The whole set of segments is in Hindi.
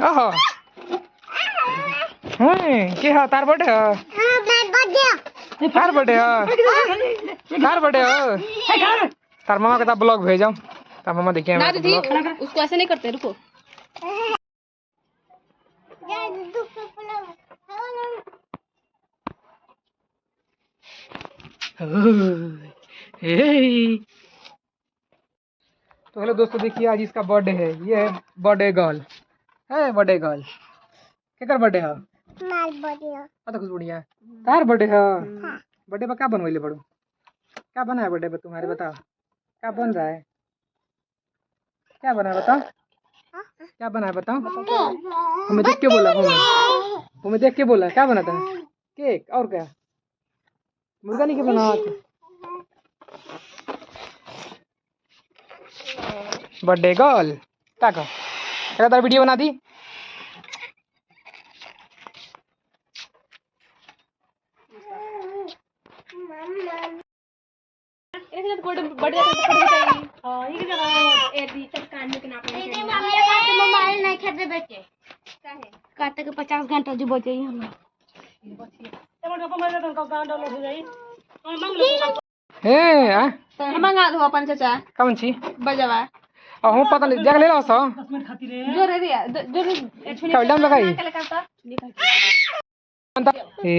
ओहो के हो तार बर्थडे हो तार बर्थडे हो तार बर्थडे हो तार मामा के साथ ब्लॉग भेजाऊं तार मामा देखिए ना दीदी उसको ऐसे नहीं करते रुको तो हेलो दोस्तों देखिए आज इसका बर्थडे है। ये है बर्थडे गर्ल है बर्थडे गर्ल केकर बर्थडे है पता कुछ बढ़िया तार बर्थडे है बर्थडे पर क्या बनवाइले बड़ो क्या बना है बर्थडे पर तुम्हारे बताओ क्या बन रहा है क्या बना है बताओ क्या बना है बताओ हमें देख के बोला हमें देख के बोला क्या बना था केक और क्या मुर्गा नहीं के बना बर्थडे गर्ल क्या तार वीडियो बना दी काटे के 50 घंटा जो बचे मंगा दो अपन चाचा कौन सी बजावा हूँ पता नहीं जगह ले लो सो जो रे दिया जो क्या डाम लगाई ए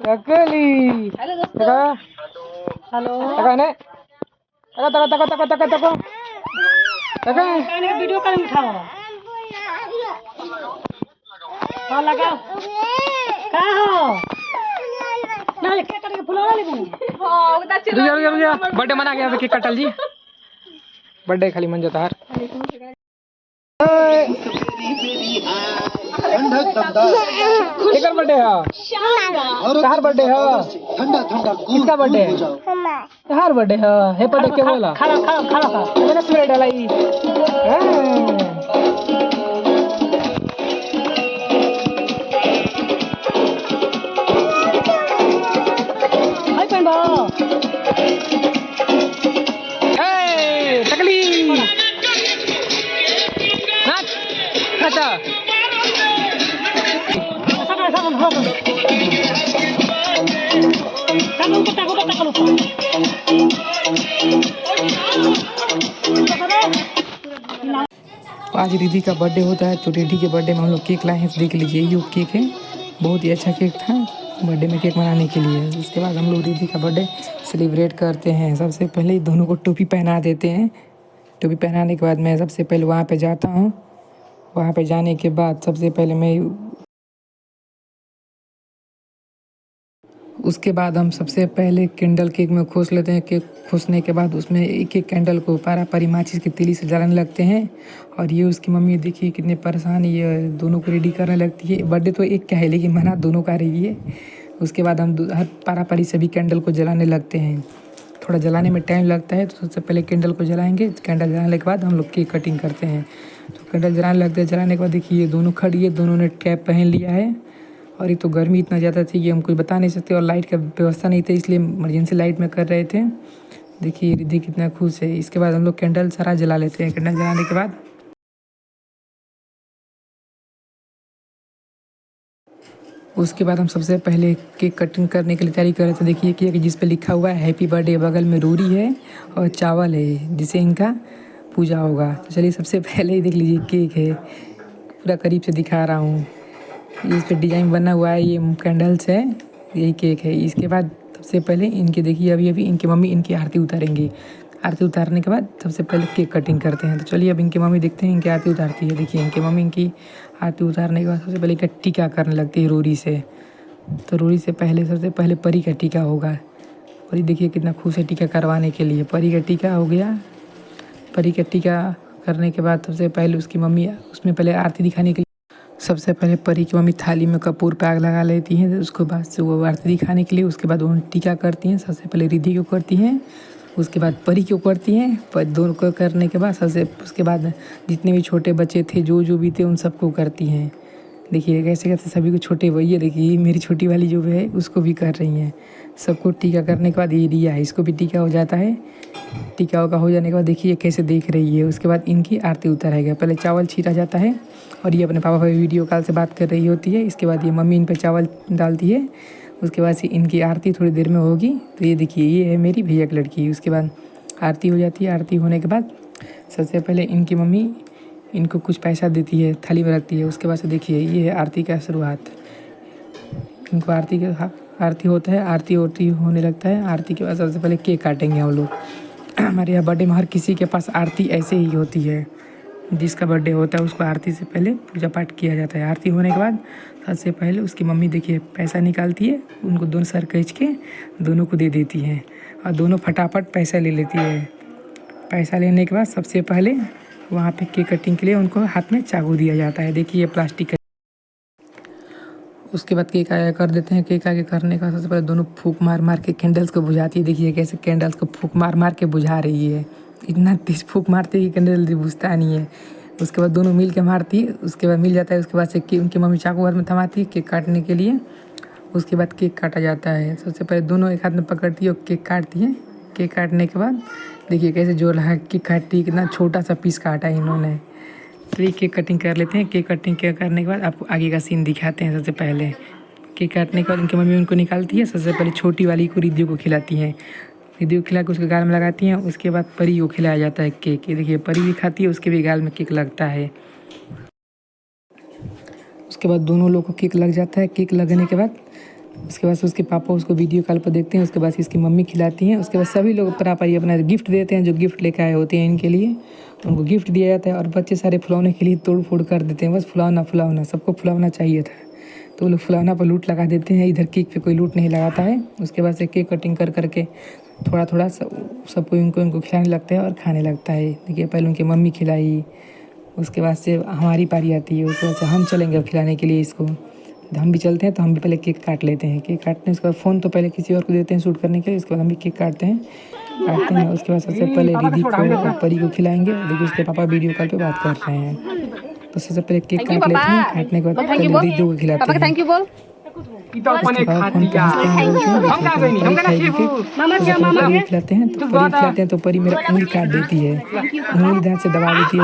रकली हेलो दोस्तों हेलो तका ने तका वीडियो कर उठाओ हां लगाओ का हो ना केक काट के फुलवा ले हां उदा चलो रुक बर्थडे मना गया केक कटल जी बर्थडे खाली मन जाता है केकर बर्थडे है कहार बर्थडे है किसका बर्थडे है कहार बर्थडे है हे बर्थडे के बोला खा मैंने स्प्रे डाला ई हाय पेंडा टकली नाच अच्छा आज रिद्धि का बर्थडे होता है तो रिद्धि के बर्थडे में हम लोग केक लाए हैं तो देख लीजिए ये केक है बहुत ही अच्छा केक था बर्थडे में केक मनाने के लिए। उसके बाद हम लोग रिद्धि का बर्थडे सेलिब्रेट करते हैं। सबसे पहले दोनों को टोपी पहना देते हैं। टोपी पहनाने के बाद मैं सबसे पहले वहाँ पे जाता हूँ। वहाँ पे जाने के बाद सबसे पहले मैं उसके बाद हम सबसे पहले कैंडल केक में खोस लेते हैं। केक खोसने के बाद उसमें एक एक कैंडल को पारा पारी माचिस की तीली से जलाने लगते हैं। और ये उसकी मम्मी देखिए कितने परेशान ये दोनों को रेडी करने लगती है। बर्थडे तो एक क्या है लेकिन मना दोनों का रही है। उसके बाद हम हर पारा पारी सभी कैंडल को जलाने लगते हैं। थोड़ा जलाने में टाइम लगता है तो सबसे पहले कैंडल को जलाएंगे। कैंडल जलाने के बाद हम लोग केक कटिंग करते हैं। तो कैंडल जलाने लगते हैं। जलाने के बाद देखिए ये दोनों खड़ी है दोनों ने कैप पहन लिया है। और ये तो गर्मी इतना ज़्यादा थी कि हम कुछ बता नहीं सकते और लाइट का व्यवस्था नहीं था इसलिए इमरजेंसी लाइट में कर रहे थे। देखिए रिद्धि कितना खुश है। इसके बाद हम लोग कैंडल सारा जला लेते हैं। कैंडल जलाने के बाद उसके बाद हम सबसे पहले केक कटिंग करने के लिए तैयारी कर रहे थे। देखिए केक जिस पे लिखा हुआ है हैप्पी बर्थडे बगल में रोरी है और चावल है जिसे इनका पूजा होगा। तो चलिए सबसे पहले ही देख लीजिए केक है पूरा करीब से दिखा रहा हूँ। इस पे डिज़ाइन बना हुआ है ये कैंडल्स है यही केक है। इसके बाद सबसे पहले इनके देखिए अभी इनकी मम्मी इनकी आरती उतारेंगी। आरती उतारने के बाद सबसे पहले केक कटिंग करते हैं। तो चलिए अब इनकी मम्मी देखते हैं इनकी आरती उतारती है। देखिए इनकी मम्मी इनकी आरती उतारने के बाद सबसे पहले इनका टीका करने लगती है रोरी से। तो रोरी से पहले सबसे पहले परी का टीका होगा। परी देखिए कितना खुश है टीका करवाने के लिए। परी का टीका हो गया। परी का टीका करने के बाद सबसे पहले उसकी मम्मी उसमें पहले आरती दिखाने के लिए सबसे पहले परी की मम्मी थाली में कपूर पे आग लगा लेती हैं। उसके बाद से वो आरती दिखाने के लिए उसके बाद उन्हें टीका करती हैं। सबसे पहले रिद्धि को करती हैं उसके बाद परी को करती हैं। पर दोनों को करने के बाद सबसे उसके बाद जितने भी छोटे बच्चे थे जो भी थे उन सबको करती हैं। देखिए कैसे कैसे सभी को छोटे भैया देखिए मेरी छोटी वाली जो है उसको भी कर रही हैं। सबको टीका करने के बाद ये रिया है, इसको भी टीका हो जाता है। टीका का हो जाने के बाद देखिए कैसे देख रही है। उसके बाद इनकी आरती उतारेगा। पहले चावल छीटा जाता है और ये अपने पापा भाई वीडियो कॉल से बात कर रही होती है। इसके बाद ये मम्मी इन पर चावल डालती है। उसके बाद से इनकी आरती थोड़ी देर में होगी। तो ये देखिए ये है मेरी भैया की लड़की। उसके बाद आरती हो जाती है। आरती होने के बाद सबसे पहले इनकी मम्मी इनको कुछ पैसा देती है, थाली में रखती है। उसके बाद से देखिए ये है आरती का शुरुआत। इनको आरती होता है, आरती होने लगता है। आरती के बाद सबसे पहले केक काटेंगे हम लोग। हमारे यहाँ बर्थडे में हर किसी के पास आरती ऐसे ही होती है। जिसका बर्थडे होता है उसको आरती से पहले पूजा पाठ किया जाता है। आरती होने के बाद सबसे पहले उसकी मम्मी देखिए पैसा निकालती है, उनको दोनों सर खींच के दोनों को दे देती है और दोनों फटाफट पैसा ले लेती है। पैसा लेने के बाद सबसे पहले वहाँ पे केक कटिंग के लिए उनको हाथ में चाकू दिया जाता है। देखिए ये प्लास्टिक का। उसके बाद केक आया कर देते हैं। केक आगे करने का सबसे पहले दोनों फूंक मार मार के कैंडल्स को बुझाती है। देखिए कैसे कैंडल्स को फूंक मार मार के बुझा रही है। इतना तेज फूंक मारती है कि कैंडल जल्दी बुझता नहीं है। उसके बाद दोनों मिल के मारती है। उसके बाद मिल जाता है। उसके बाद से उनकी मम्मी चाकू हाथ में थमाती है केक काटने के लिए। उसके बाद केक काटा जाता है। सबसे पहले दोनों एक हाथ में पकड़ती है और केक काटती है। केक काटने के बाद देखिए कैसे जोर लगा केक काटती है। कितना छोटा सा पीस काटा है इन्होंने। तो ये केक कटिंग कर लेते हैं। केक कटिंग करने के बाद आपको आगे का सीन दिखाते हैं। सबसे पहले केक काटने के बाद उनकी मम्मी उनको निकालती है। सबसे पहले छोटी वाली को रिद्धि को खिलाती हैं। रिद्धि को खिला के उसके गाल में लगाती हैं। उसके बाद परी को खिलाया जाता है केक। ये देखिए परी भी खाती है, उसके भी गाल में केक लगता है। उसके बाद दोनों लोग को केक लग जाता है। केक लगने के बाद उसके बाद उसके पापा उसको वीडियो कॉल पर देखते हैं। उसके बाद इसकी मम्मी खिलाती हैं। उसके बाद सभी लोग परापरी अपना गिफ्ट देते हैं। जो गिफ्ट लेकर आए होते हैं इनके लिए उनको गिफ्ट दिया जाता है। और बच्चे सारे फुलौने के लिए तोड़ फोड़ कर देते हैं। बस फुलावना सबको फुलावना चाहिए था, तो वो लोग फुलावना पर लूट लगा देते हैं। इधर केक पे कोई लूट नहीं लगाता है। उसके बाद से केक कटिंग कर करके थोड़ा थोड़ा सबको इनको खिलाने लगता है और खाने लगता है। देखिए पहले उनकी मम्मी खिलाई, उसके बाद से हमारी पारी आती है। उसके बाद से हम चलेंगे अब खिलाने के लिए इसको। तो हम भी चलते हैं। तो हम भी पहले केक काट लेते हैं। केक काटते हैं उसके बाद फ़ोन तो पहले किसी और को देते हैं शूट करने के लिए। उसके बाद हम भी केक काटते हैं। उसके बाद सबसे पहले रिद्धि को और परी को खिलाएंगे। देखिए उसके पापा वीडियो कॉल पे बात कर रहे हैं। तो सबसे पहले केक काट लेते हैं। काटने के बाद पहले रिद्धि को खिलाते हैं। थैंक यू बोल। उसके बाद फोन पे हंसते हैं बोलते हैं। परी खाएगी केक। परी खिलाते हैं तो परी मेरा उंगली काट देती है। उंगली दांत से दबा देती है।